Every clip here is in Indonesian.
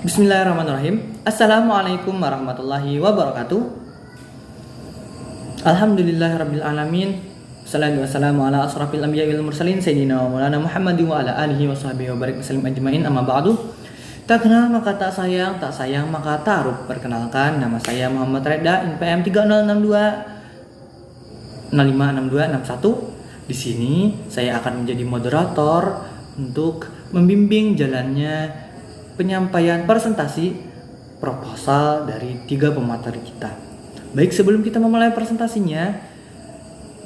Bismillahirrahmanirrahim. Assalamualaikum warahmatullahi wabarakatuh. Alhamdulillahirrabbilalamin. Salatu wassalamu ala asrafil anbiya wal mursalin sayyidina wa maulana Muhammadin wa ala alihi wa sahbihi wa barik wasallim ajmain, amma ba'du. Tak kenal maka tak sayang maka taruh. Perkenalkan, nama saya Muhammad Reda, NPM 3062 056261. Di sini saya akan menjadi moderator untuk membimbing jalannya penyampaian presentasi proposal dari 3 pemateri kita. Baik, sebelum kita memulai presentasinya,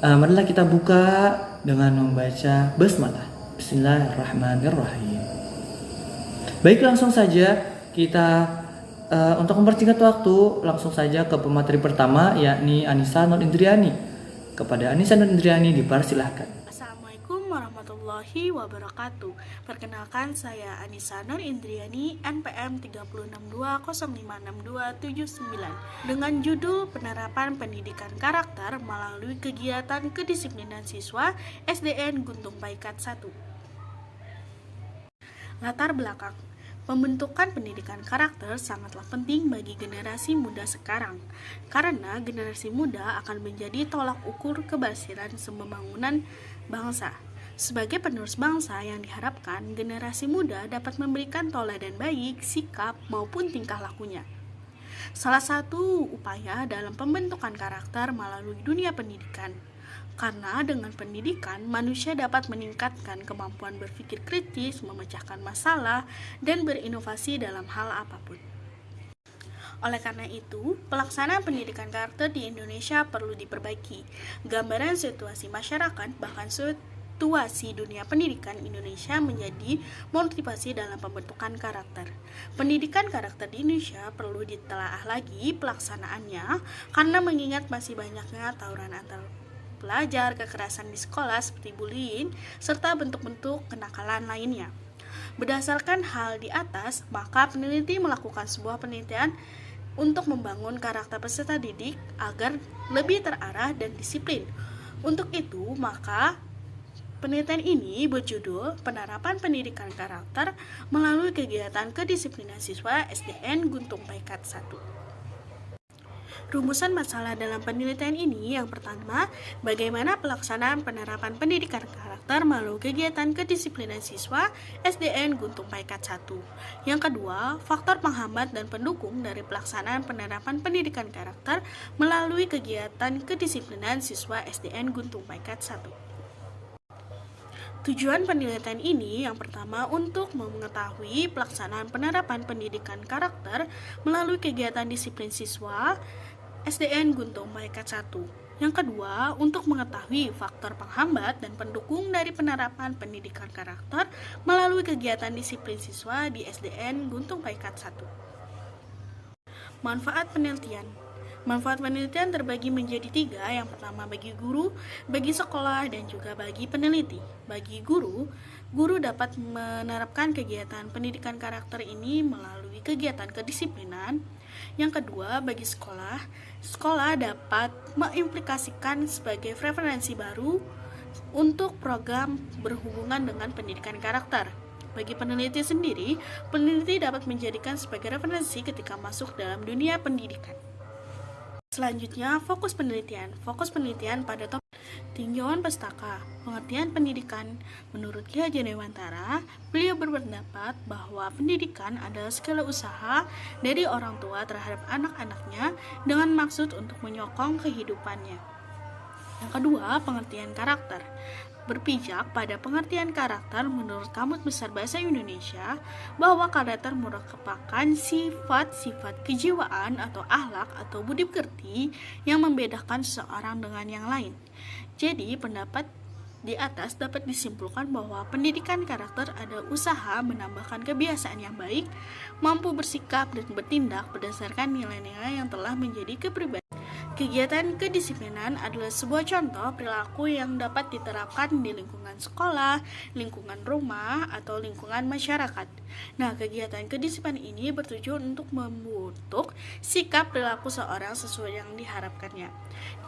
marilah kita buka dengan membaca basmalah. Bismillahirrahmanirrahim. Baik, langsung saja kita untuk mempersingkat waktu, langsung saja ke pemateri pertama, yakni Anissa Nur Indriani. Kepada Anissa Nur Indriani dipersilahkan. Assalamualaikum warahmatullahi wabarakatuh. Perkenalkan, saya Anissa Nur Indriani, NPM 362056279, dengan judul Penerapan Pendidikan Karakter melalui Kegiatan Kedisiplinan Siswa SDN Guntung Paikat 1. Latar belakang. Pembentukan pendidikan karakter sangatlah penting bagi generasi muda sekarang, karena generasi muda akan menjadi tolak ukur keberhasilan pembangunan bangsa. Sebagai penerus bangsa yang diharapkan, generasi muda dapat memberikan teladan baik, sikap, maupun tingkah lakunya. Salah satu upaya dalam pembentukan karakter melalui dunia pendidikan. Karena dengan pendidikan, manusia dapat meningkatkan kemampuan berpikir kritis, memecahkan masalah, dan berinovasi dalam hal apapun. Oleh karena itu, pelaksanaan pendidikan karakter di Indonesia perlu diperbaiki. Gambaran situasi masyarakat, bahkan situasi dunia pendidikan Indonesia menjadi motivasi dalam pembentukan karakter. Pendidikan karakter di Indonesia perlu ditelaah lagi pelaksanaannya, karena mengingat masih banyaknya tawuran antar pelajar, kekerasan di sekolah seperti bullying, serta bentuk-bentuk kenakalan lainnya. Berdasarkan hal di atas, maka peneliti melakukan sebuah penelitian untuk membangun karakter peserta didik agar lebih terarah dan disiplin. Untuk itu, maka penelitian ini berjudul Penerapan Pendidikan Karakter melalui Kegiatan Kedisiplinan Siswa SDN Guntung Paikat 1. Rumusan masalah dalam penelitian ini, yang pertama, bagaimana pelaksanaan penerapan pendidikan karakter melalui kegiatan kedisiplinan siswa SDN Guntung Paikat 1. Yang kedua, faktor penghambat dan pendukung dari pelaksanaan penerapan pendidikan karakter melalui kegiatan kedisiplinan siswa SDN Guntung Paikat 1. Tujuan penelitian ini, yang pertama, untuk mengetahui pelaksanaan penerapan pendidikan karakter melalui kegiatan disiplin siswa SDN Guntung Paikat 1. Yang kedua, untuk mengetahui faktor penghambat dan pendukung dari penerapan pendidikan karakter melalui kegiatan disiplin siswa di SDN Guntung Paikat 1. Manfaat penelitian. Manfaat penelitian terbagi menjadi 3. Yang pertama, bagi guru, bagi sekolah, dan juga bagi peneliti. Bagi guru dapat menerapkan kegiatan pendidikan karakter ini melalui kegiatan kedisiplinan. Yang kedua, bagi sekolah dapat mengimplikasikan sebagai referensi baru untuk program berhubungan dengan pendidikan karakter. Bagi peneliti sendiri, peneliti dapat menjadikan sebagai referensi ketika masuk dalam dunia pendidikan. Selanjutnya, fokus penelitian. Fokus penelitian pada topik tinjauan pustaka, pengertian pendidikan. Menurut Ki Hajar Dewantara, beliau berpendapat bahwa pendidikan adalah segala usaha dari orang tua terhadap anak-anaknya dengan maksud untuk menyokong kehidupannya. Yang kedua, pengertian karakter. Berpijak pada pengertian karakter menurut Kamus Besar Bahasa Indonesia, bahwa karakter merupakan sifat-sifat kejiwaan atau akhlak atau budi pekerti yang membedakan seseorang dengan yang lain. Jadi, pendapat di atas dapat disimpulkan bahwa pendidikan karakter adalah usaha menambahkan kebiasaan yang baik, mampu bersikap dan bertindak berdasarkan nilai-nilai yang telah menjadi kepribadian. Kegiatan kedisiplinan adalah sebuah contoh perilaku yang dapat diterapkan di lingkungan sekolah, lingkungan rumah, atau lingkungan masyarakat. Nah, kegiatan kedisiplinan ini bertujuan untuk membentuk sikap perilaku seorang sesuai yang diharapkannya.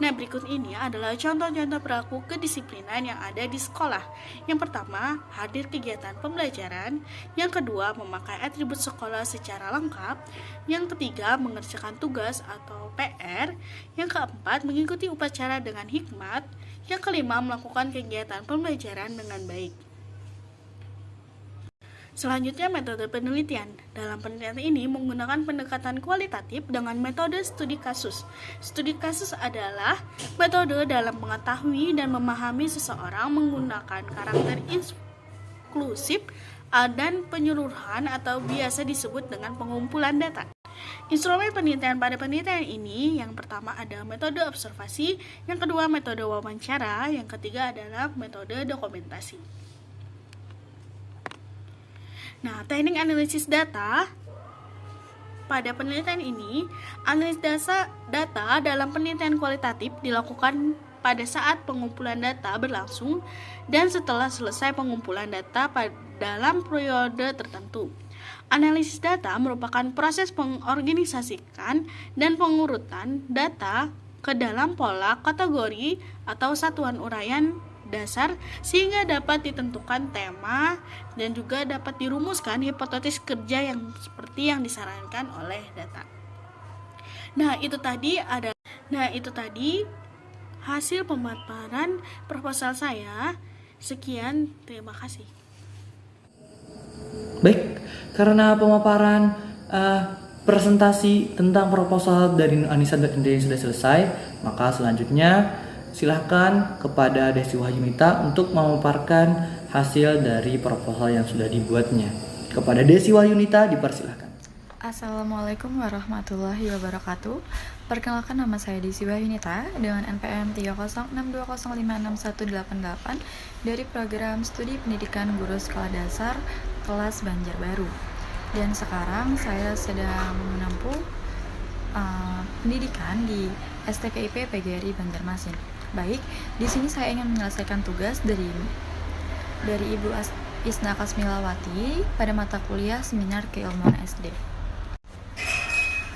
Nah, berikut ini adalah contoh-contoh perilaku kedisiplinan yang ada di sekolah. Yang pertama, hadir kegiatan pembelajaran. Yang kedua, memakai atribut sekolah secara lengkap. Yang ketiga, mengerjakan tugas atau PR. Yang keempat, mengikuti upacara dengan hikmat. Yang kelima, melakukan kegiatan pembelajaran dengan baik. Selanjutnya, metode penelitian. Dalam penelitian ini menggunakan pendekatan kualitatif dengan metode studi kasus. Studi kasus adalah metode dalam mengetahui dan memahami seseorang menggunakan karakter inklusif dan penyeluruhan atau biasa disebut dengan pengumpulan data. Instrumen penelitian pada penelitian ini yang pertama ada metode observasi, yang kedua metode wawancara, yang ketiga adalah metode dokumentasi. Nah, teknik analisis data pada penelitian ini, analisis data dalam penelitian kualitatif dilakukan pada saat pengumpulan data berlangsung dan setelah selesai pengumpulan data dalam periode tertentu. Analisis data merupakan proses pengorganisasikan dan pengurutan data ke dalam pola, kategori, atau satuan uraian dasar sehingga dapat ditentukan tema dan juga dapat dirumuskan hipotesis kerja yang seperti yang disarankan oleh data. Nah, itu tadi hasil pemaparan proposal saya. Sekian, terima kasih. Baik, karena pemaparan presentasi tentang proposal dari Anissa dan Indri sudah selesai, maka selanjutnya silahkan kepada Desi Wahyunita untuk memaparkan hasil dari proposal yang sudah dibuatnya. Kepada Desi Wahyunita dipersilahkan. Assalamualaikum warahmatullahi wabarakatuh. Perkenalkan, nama saya Desi Wahyunita dengan NPM 30620566188 dari program Studi Pendidikan Guru Sekolah Dasar kelas Banjarbaru. Dan sekarang saya sedang menempuh pendidikan di STPIP PGRI Banjarmasin. Baik, di sini saya ingin menyelesaikan tugas dari Ibu Isna Kasmilawati pada mata kuliah Seminar Keilmuan SD.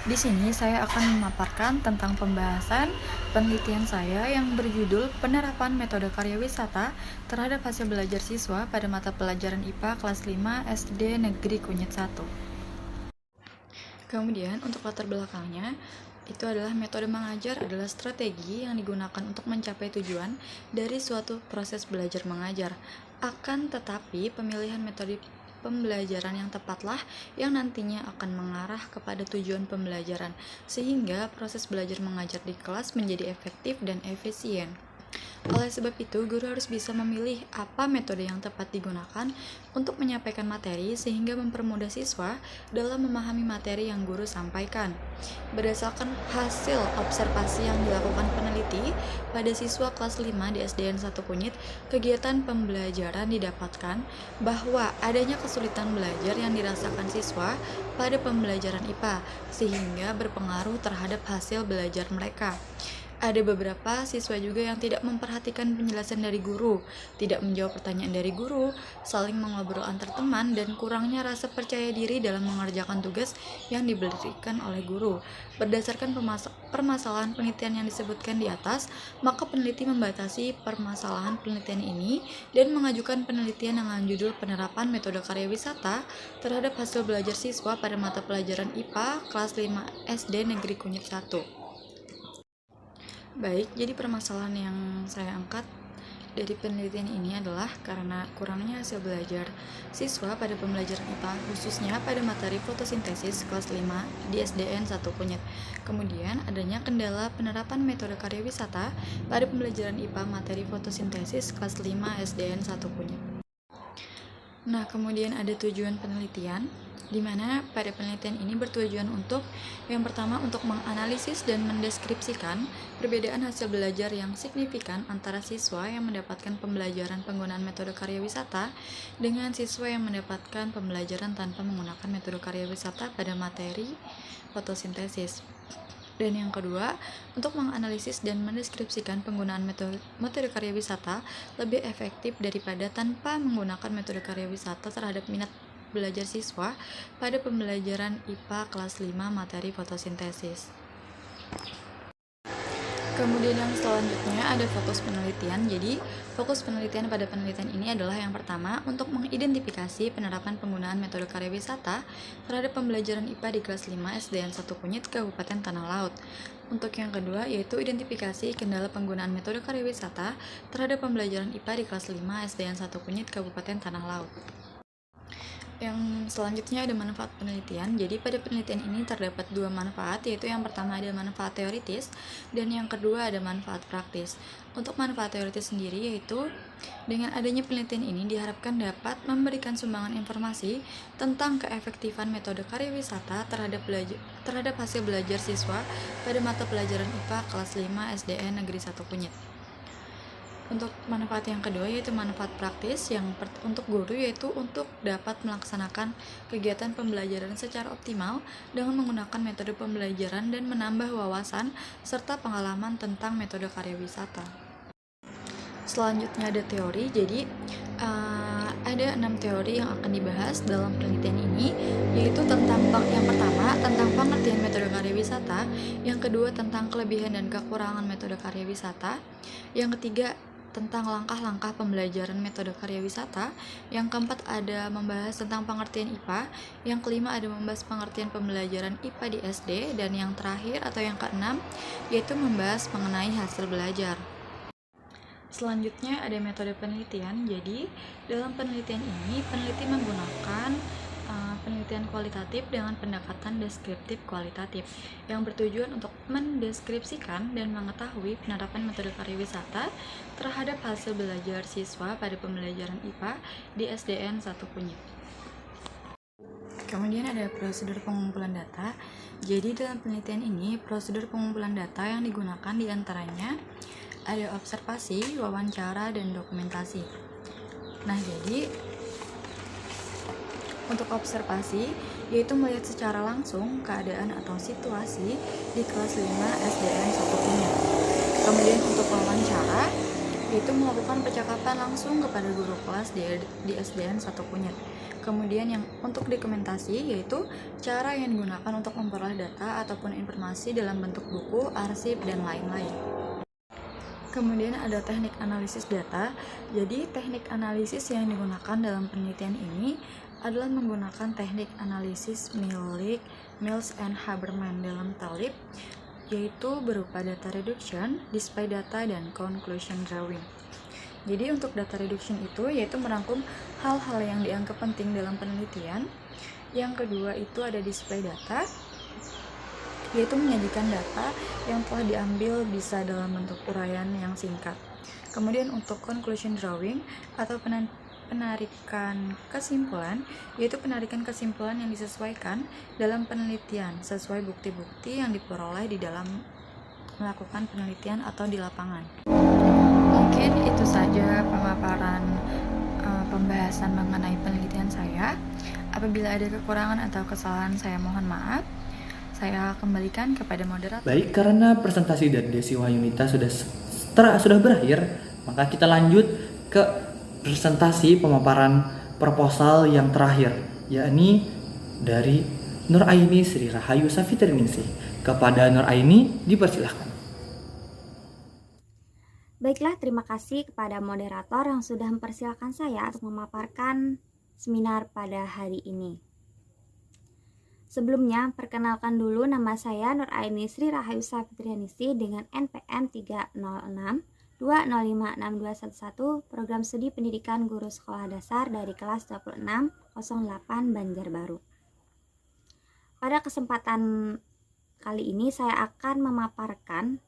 Di sini saya akan memaparkan tentang pembahasan penelitian saya yang berjudul Penerapan Metode Karya Wisata terhadap hasil belajar siswa pada mata pelajaran IPA kelas 5 SD Negeri Kunyit 1. Kemudian untuk latar belakangnya, itu adalah metode mengajar adalah strategi yang digunakan untuk mencapai tujuan dari suatu proses belajar mengajar. Akan tetapi, pemilihan metode pembelajaran yang tepatlah yang nantinya akan mengarah kepada tujuan pembelajaran, sehingga proses belajar mengajar di kelas menjadi efektif dan efisien. Oleh sebab itu, guru harus bisa memilih apa metode yang tepat digunakan untuk menyampaikan materi sehingga mempermudah siswa dalam memahami materi yang guru sampaikan. Berdasarkan hasil observasi yang dilakukan peneliti pada siswa kelas 5 di SDN 1 Kunyit, kegiatan pembelajaran didapatkan bahwa adanya kesulitan belajar yang dirasakan siswa pada pembelajaran IPA sehingga berpengaruh terhadap hasil belajar mereka. Ada beberapa siswa juga yang tidak memperhatikan penjelasan dari guru, tidak menjawab pertanyaan dari guru, saling mengobrol antar teman, dan kurangnya rasa percaya diri dalam mengerjakan tugas yang diberikan oleh guru. Berdasarkan permasalahan penelitian yang disebutkan di atas, maka peneliti membatasi permasalahan penelitian ini dan mengajukan penelitian dengan judul Penerapan Metode Karya Wisata terhadap hasil belajar siswa pada mata pelajaran IPA kelas 5 SD Negeri Kunyit 1. Baik, jadi permasalahan yang saya angkat dari penelitian ini adalah karena kurangnya hasil belajar siswa pada pembelajaran IPA, khususnya pada materi fotosintesis kelas 5 di SDN 1 Kunyit. Kemudian adanya kendala penerapan metode karya wisata pada pembelajaran IPA materi fotosintesis kelas 5 SDN 1 Kunyit. Nah, kemudian ada tujuan penelitian, di mana pada penelitian ini bertujuan untuk yang pertama untuk menganalisis dan mendeskripsikan perbedaan hasil belajar yang signifikan antara siswa yang mendapatkan pembelajaran penggunaan metode karya wisata dengan siswa yang mendapatkan pembelajaran tanpa menggunakan metode karya wisata pada materi fotosintesis. Dan yang kedua, untuk menganalisis dan mendeskripsikan penggunaan metode karya wisata lebih efektif daripada tanpa menggunakan metode karya wisata terhadap minat belajar siswa pada pembelajaran IPA kelas 5 materi fotosintesis. Kemudian yang selanjutnya ada fokus penelitian. Jadi, fokus penelitian pada penelitian ini adalah yang pertama untuk mengidentifikasi penerapan penggunaan metode karya wisata terhadap pembelajaran IPA di kelas 5 SDN 1 Kunyit Kabupaten Tanah Laut. Untuk yang kedua yaitu identifikasi kendala penggunaan metode karya wisata terhadap pembelajaran IPA di kelas 5 SDN 1 Kunyit Kabupaten Tanah Laut. Yang selanjutnya ada manfaat penelitian. Jadi pada penelitian ini terdapat dua manfaat, yaitu yang pertama ada manfaat teoritis dan yang kedua ada manfaat praktis. Untuk manfaat teoritis sendiri yaitu dengan adanya penelitian ini diharapkan dapat memberikan sumbangan informasi tentang keefektifan metode karya wisata terhadap hasil belajar siswa pada mata pelajaran IPA kelas 5 SDN Negeri 1 Kunyit. Untuk manfaat yang kedua yaitu manfaat praktis yang untuk guru, yaitu untuk dapat melaksanakan kegiatan pembelajaran secara optimal dengan menggunakan metode pembelajaran dan menambah wawasan serta pengalaman tentang metode karya wisata. Selanjutnya ada teori. Jadi ada 6 teori yang akan dibahas dalam penelitian ini, yaitu tentang yang pertama tentang pengertian metode karya wisata, yang kedua tentang kelebihan dan kekurangan metode karya wisata, yang ketiga tentang langkah-langkah pembelajaran metode karya wisata, yang keempat ada membahas tentang pengertian IPA, yang kelima ada membahas pengertian pembelajaran IPA di SD, dan yang terakhir atau yang keenam yaitu membahas mengenai hasil belajar. Selanjutnya ada metode penelitian. Jadi dalam penelitian ini peneliti menggunakan penelitian kualitatif dengan pendekatan deskriptif kualitatif yang bertujuan untuk mendeskripsikan dan mengetahui penerapan metode karya wisata terhadap hasil belajar siswa pada pembelajaran IPA di SDN 1 Kunyit. Kemudian ada prosedur pengumpulan data. Jadi dalam penelitian ini prosedur pengumpulan data yang digunakan diantaranya ada observasi, wawancara, dan dokumentasi. Nah, jadi untuk observasi, yaitu melihat secara langsung keadaan atau situasi di kelas 5 SDN 1 Kunyit. Kemudian untuk wawancara, yaitu melakukan percakapan langsung kepada guru kelas di SDN 1 Kunyit. Kemudian yang untuk dokumentasi, yaitu cara yang digunakan untuk memperoleh data ataupun informasi dalam bentuk buku, arsip, dan lain-lain. Kemudian ada teknik analisis data. Jadi teknik analisis yang digunakan dalam penelitian ini adalah menggunakan teknik analisis milik Mills and Haberman dalam TALIP, yaitu berupa data reduction, display data, dan conclusion drawing. Jadi untuk data reduction itu yaitu merangkum hal-hal yang dianggap penting dalam penelitian. Yang kedua itu ada display data, yaitu menyajikan data yang telah diambil bisa dalam bentuk uraian yang singkat. Kemudian untuk conclusion drawing atau penarikan kesimpulan, yaitu penarikan kesimpulan yang disesuaikan dalam penelitian sesuai bukti-bukti yang diperoleh di dalam melakukan penelitian atau di lapangan. Mungkin itu saja pemaparan pembahasan mengenai penelitian saya. Apabila ada kekurangan atau kesalahan saya mohon maaf. Saya kembalikan kepada moderator. Baik, karena presentasi dari Desi Wahyunita sudah berakhir, maka kita lanjut ke presentasi pemaparan proposal yang terakhir, yakni dari Nur Aini Sri Rahayu Safitriningsih. Kepada Nur Aini, dipersilahkan. Baiklah, terima kasih kepada moderator yang sudah mempersilahkan saya untuk memaparkan seminar pada hari ini. Sebelumnya, perkenalkan dulu nama saya Nur Aini Sri Rahayu Safitriningsih dengan NPM 306-2056211, Program Studi Pendidikan Guru Sekolah Dasar dari kelas 2608 Banjarbaru. Pada kesempatan kali ini saya akan memaparkan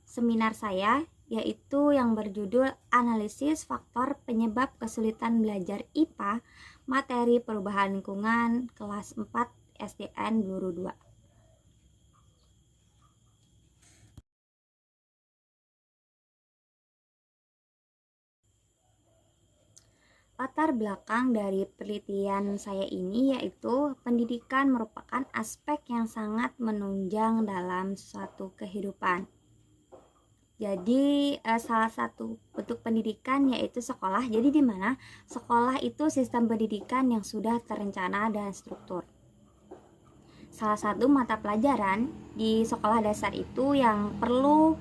seminar saya, yaitu yang berjudul Analisis Faktor Penyebab Kesulitan Belajar IPA Materi Perubahan Lingkungan kelas 4 SDN Bluru 2. Latar belakang dari penelitian saya ini yaitu pendidikan merupakan aspek yang sangat menunjang dalam suatu kehidupan. Jadi salah satu bentuk pendidikan yaitu sekolah. Jadi di mana sekolah itu sistem pendidikan yang sudah terencana dan struktur. Salah satu mata pelajaran di sekolah dasar itu yang perlu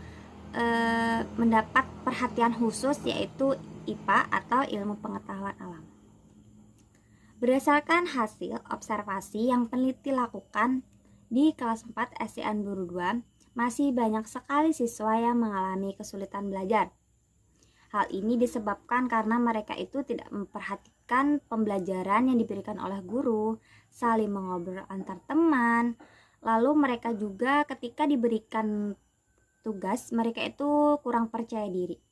mendapat perhatian khusus yaitu IPA atau ilmu pengetahuan alam. Berdasarkan hasil observasi yang peneliti lakukan di kelas 4 SDN Bluru 2, masih banyak sekali siswa yang mengalami kesulitan belajar. Hal ini disebabkan karena mereka itu tidak memperhatikan pembelajaran yang diberikan oleh guru, saling mengobrol antar teman, lalu mereka juga ketika diberikan tugas, mereka itu kurang percaya diri.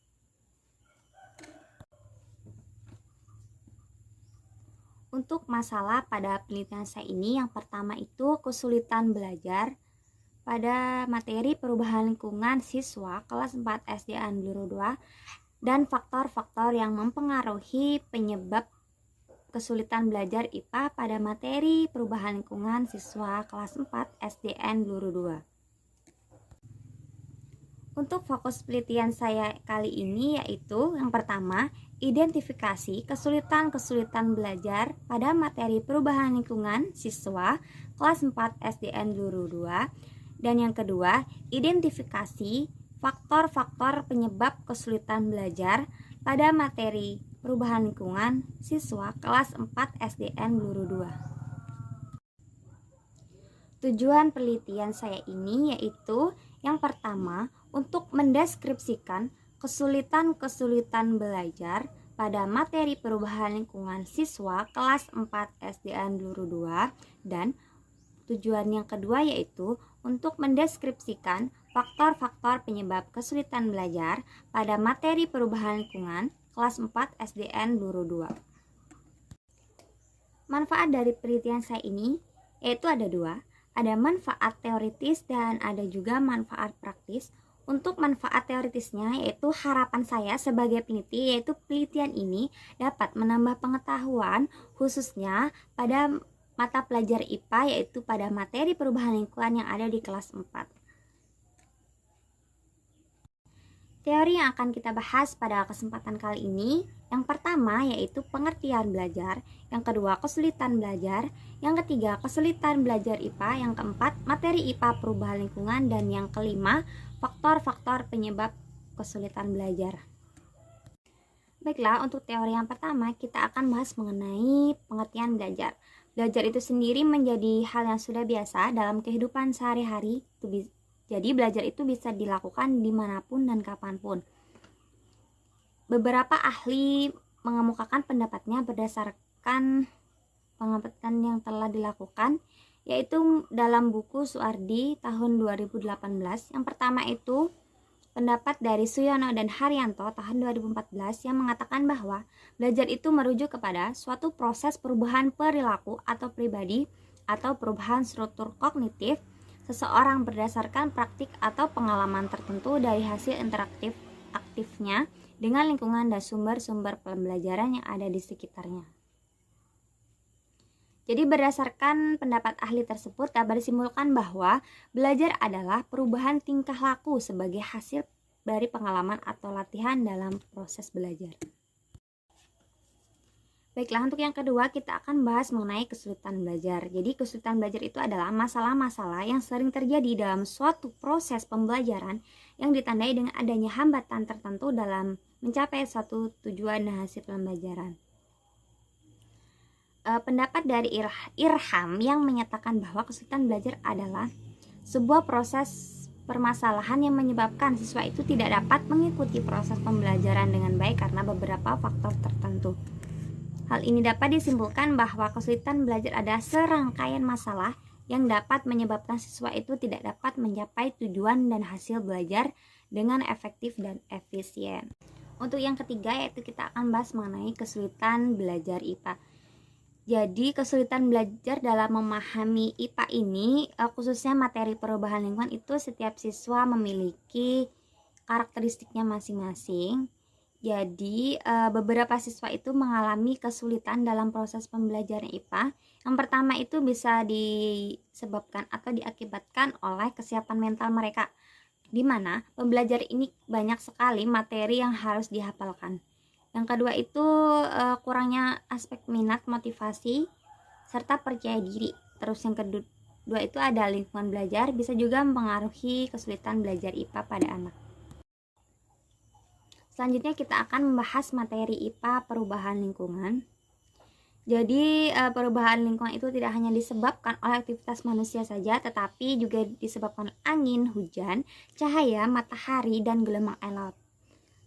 Untuk masalah pada penelitian saya ini, yang pertama itu kesulitan belajar pada materi perubahan lingkungan siswa kelas 4 SDN Bluru 2 dan faktor-faktor yang mempengaruhi penyebab kesulitan belajar IPA pada materi perubahan lingkungan siswa kelas 4 SDN Bluru 2. Untuk fokus penelitian saya kali ini yaitu yang pertama, identifikasi kesulitan-kesulitan belajar pada materi perubahan lingkungan siswa kelas 4 SDN Bluru 2, dan yang kedua, identifikasi faktor-faktor penyebab kesulitan belajar pada materi perubahan lingkungan siswa kelas 4 SDN Bluru 2. Tujuan penelitian saya ini yaitu yang pertama, untuk mendeskripsikan kesulitan-kesulitan belajar pada materi perubahan lingkungan siswa kelas 4 SDN Bluru 2, dan tujuan yang kedua yaitu untuk mendeskripsikan faktor-faktor penyebab kesulitan belajar pada materi perubahan lingkungan kelas 4 SDN Bluru 2. Manfaat dari penelitian saya ini yaitu ada dua. Ada manfaat teoritis dan ada juga manfaat praktis. Untuk manfaat teoritisnya yaitu harapan saya sebagai peneliti yaitu penelitian ini dapat menambah pengetahuan khususnya pada mata pelajar IPA yaitu pada materi perubahan lingkungan yang ada di kelas 4. Teori yang akan kita bahas pada kesempatan kali ini, yang pertama yaitu pengertian belajar, yang kedua kesulitan belajar, yang ketiga kesulitan belajar IPA, yang keempat materi IPA perubahan lingkungan, dan yang kelima faktor-faktor penyebab kesulitan belajar. Baiklah, untuk teori yang pertama kita akan bahas mengenai pengertian belajar. Belajar itu sendiri menjadi hal yang sudah biasa dalam kehidupan sehari-hari. Jadi belajar itu bisa dilakukan dimanapun dan kapanpun. Beberapa ahli mengemukakan pendapatnya berdasarkan pengamatan yang telah dilakukan, yaitu dalam buku Suardi tahun 2018. Yang pertama itu pendapat dari Suyono dan Haryanto tahun 2014 yang mengatakan bahwa belajar itu merujuk kepada suatu proses perubahan perilaku atau pribadi atau perubahan struktur kognitif seseorang berdasarkan praktik atau pengalaman tertentu dari hasil interaktif aktifnya dengan lingkungan dan sumber-sumber pembelajaran yang ada di sekitarnya. Jadi berdasarkan pendapat ahli tersebut dapat disimpulkan bahwa belajar adalah perubahan tingkah laku sebagai hasil dari pengalaman atau latihan dalam proses belajar. Baiklah, untuk yang kedua kita akan bahas mengenai kesulitan belajar. Jadi kesulitan belajar itu adalah masalah-masalah yang sering terjadi dalam suatu proses pembelajaran yang ditandai dengan adanya hambatan tertentu dalam mencapai suatu tujuan dan hasil pembelajaran. Pendapat dari Irham yang menyatakan bahwa kesulitan belajar adalah sebuah proses permasalahan yang menyebabkan siswa itu tidak dapat mengikuti proses pembelajaran dengan baik karena beberapa faktor tertentu. Hal ini dapat disimpulkan bahwa kesulitan belajar adalah serangkaian masalah yang dapat menyebabkan siswa itu tidak dapat mencapai tujuan dan hasil belajar dengan efektif dan efisien. Untuk yang ketiga yaitu kita akan bahas mengenai kesulitan belajar IPA. Jadi kesulitan belajar dalam memahami IPA ini khususnya materi perubahan lingkungan itu setiap siswa memiliki karakteristiknya masing-masing. Jadi, beberapa siswa itu mengalami kesulitan dalam proses pembelajaran IPA. Yang pertama itu bisa disebabkan atau diakibatkan oleh kesiapan mental mereka, di mana pembelajaran ini banyak sekali materi yang harus dihafalkan. Yang kedua itu kurangnya aspek minat, motivasi, serta percaya diri. Terus yang kedua itu ada lingkungan belajar, bisa juga mempengaruhi kesulitan belajar IPA pada anak. Selanjutnya kita akan membahas materi IPA perubahan lingkungan. Jadi perubahan lingkungan itu tidak hanya disebabkan oleh aktivitas manusia saja, tetapi juga disebabkan angin, hujan, cahaya, matahari, dan gelombang air laut.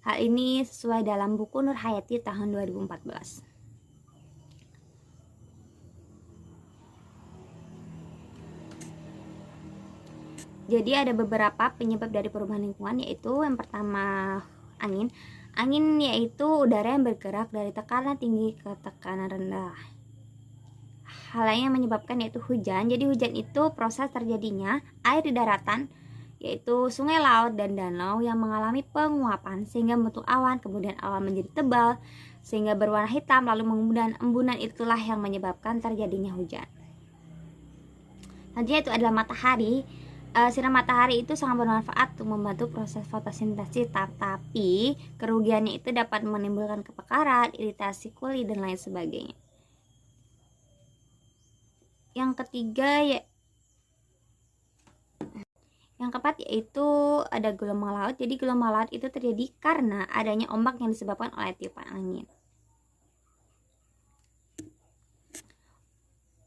Hal ini sesuai dalam buku Nur Hayati tahun 2014. Jadi ada beberapa penyebab dari perubahan lingkungan, yaitu yang pertama angin. Angin yaitu udara yang bergerak dari tekanan tinggi ke tekanan rendah. Hal lain yang menyebabkan yaitu hujan. Jadi hujan itu proses terjadinya air di daratan, yaitu sungai, laut, dan danau yang mengalami penguapan sehingga membentuk awan, kemudian awan menjadi tebal sehingga berwarna hitam, lalu mengembunan. Embunan itulah yang menyebabkan terjadinya hujan. Selanjutnya itu adalah matahari. Sinar matahari itu sangat bermanfaat untuk membantu proses fotosintesis, tapi kerugiannya itu dapat menimbulkan kebakaran, iritasi kulit, dan lain sebagainya. Yang keempat yaitu ada gelombang laut. Jadi gelombang laut itu terjadi karena adanya ombak yang disebabkan oleh tiupan angin.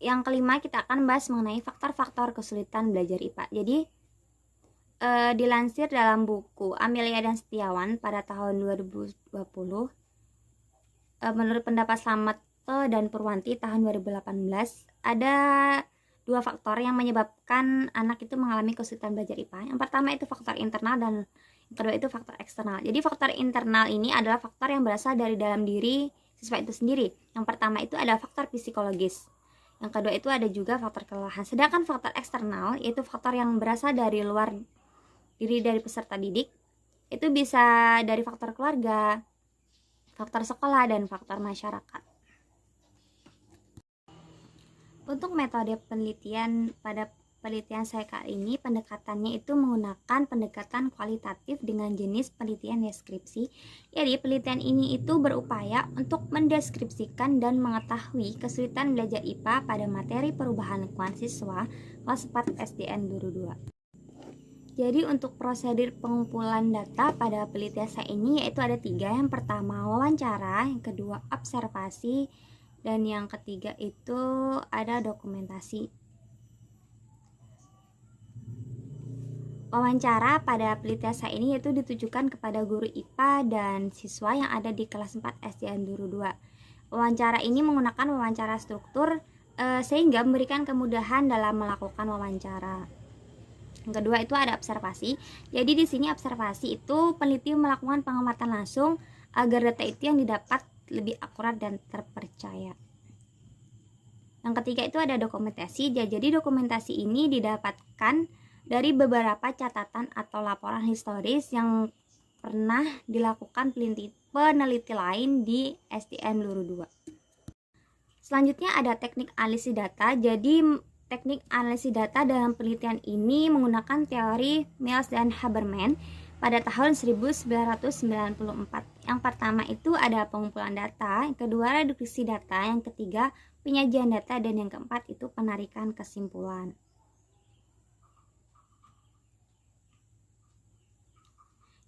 Yang kelima kita akan bahas mengenai faktor-faktor kesulitan belajar IPA. Jadi dilansir dalam buku Amelia dan Setiawan pada tahun 2020, menurut pendapat Slamet dan Purwanti tahun 2018, ada dua faktor yang menyebabkan anak itu mengalami kesulitan belajar IPA. Yang pertama itu faktor internal dan yang kedua itu faktor eksternal. Jadi faktor internal ini adalah faktor yang berasal dari dalam diri siswa itu sendiri. Yang pertama itu adalah faktor psikologis. Yang kedua itu ada juga faktor kelelahan. Sedangkan faktor eksternal yaitu faktor yang berasal dari luar diri dari peserta didik. Itu bisa dari faktor keluarga, faktor sekolah, dan faktor masyarakat. Untuk metode penelitian, pada penelitian saya kali ini pendekatannya itu menggunakan pendekatan kualitatif dengan jenis penelitian deskripsi. Jadi penelitian ini itu berupaya untuk mendeskripsikan dan mengetahui kesulitan belajar IPA pada materi perubahan lingkungan siswa kelas 4 SDN Guru 2. Jadi untuk prosedur pengumpulan data pada penelitian saya ini yaitu ada 3. Yang pertama wawancara, yang kedua observasi, dan yang ketiga itu ada dokumentasi. Wawancara pada penelitian saya ini yaitu ditujukan kepada guru IPA dan siswa yang ada di kelas 4 SDN Guru 2. Wawancara ini menggunakan wawancara struktur sehingga memberikan kemudahan dalam melakukan wawancara. Yang kedua itu ada observasi. Jadi di sini observasi itu peneliti melakukan pengamatan langsung agar data itu yang didapat lebih akurat dan terpercaya. Yang ketiga itu ada dokumentasi. Jadi dokumentasi ini didapatkan dari beberapa catatan atau laporan historis yang pernah dilakukan peneliti lain di SDN Guru 2. Selanjutnya ada teknik analisis data. Jadi teknik analisis data dalam penelitian ini menggunakan teori Mills dan Habermas pada tahun 1994. Yang pertama itu ada pengumpulan data, yang kedua reduksi data, yang ketiga penyajian data, dan yang keempat itu penarikan kesimpulan.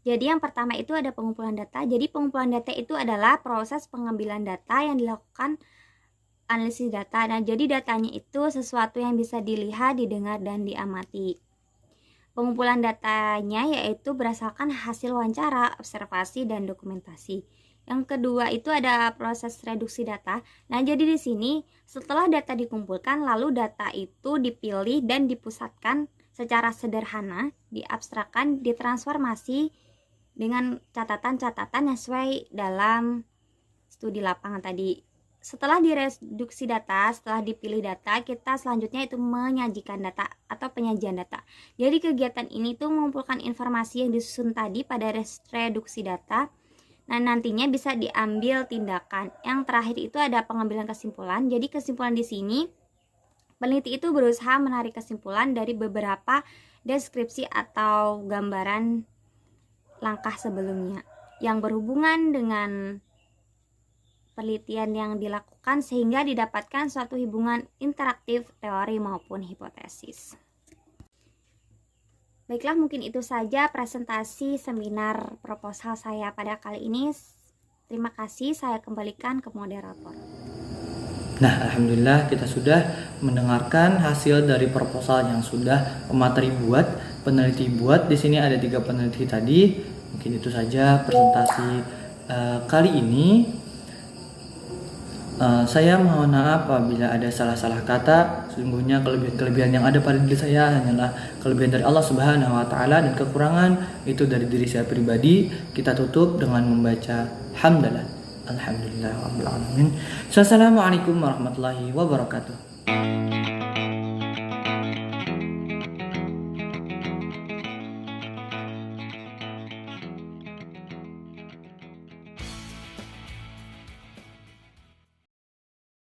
Jadi yang pertama itu ada pengumpulan data. Jadi pengumpulan data itu adalah proses pengambilan data yang dilakukan analisis data. Nah, jadi datanya itu sesuatu yang bisa dilihat, didengar, dan diamati. Pengumpulan datanya yaitu berdasarkan hasil wawancara, observasi, dan dokumentasi. Yang kedua itu ada proses reduksi data. Nah, jadi di sini setelah data dikumpulkan, lalu data itu dipilih dan dipusatkan secara sederhana, diabstrakkan, ditransformasi dengan catatan-catatan yang sesuai dalam studi lapangan tadi. Setelah direduksi data, setelah dipilih data, kita selanjutnya itu menyajikan data atau penyajian data. Jadi kegiatan ini tuh mengumpulkan informasi yang disusun tadi pada reduksi data. Nah, nantinya bisa diambil tindakan. Yang terakhir itu ada pengambilan kesimpulan. Jadi kesimpulan di sini, peneliti itu berusaha menarik kesimpulan dari beberapa deskripsi atau gambaran langkah sebelumnya yang berhubungan dengan penelitian yang dilakukan sehingga didapatkan suatu hubungan interaktif teori maupun hipotesis. Baiklah, mungkin itu saja presentasi seminar proposal saya pada kali ini. Terima kasih, saya kembalikan ke moderator. Nah, alhamdulillah kita sudah mendengarkan hasil dari proposal yang sudah pemateri buat, peneliti buat. Di sini ada 3 peneliti tadi. Mungkin itu saja presentasi kali ini. Saya mohon maaf apabila ada salah-salah kata. Sesungguhnya kelebihan-kelebihan yang ada pada diri saya hanyalah kelebihan dari Allah Subhanahu wa taala, dan kekurangan itu dari diri saya pribadi. Kita tutup dengan membaca hamdalah. Alhamdulillah rabbil alamin. Wassalamualaikum warahmatullahi wabarakatuh.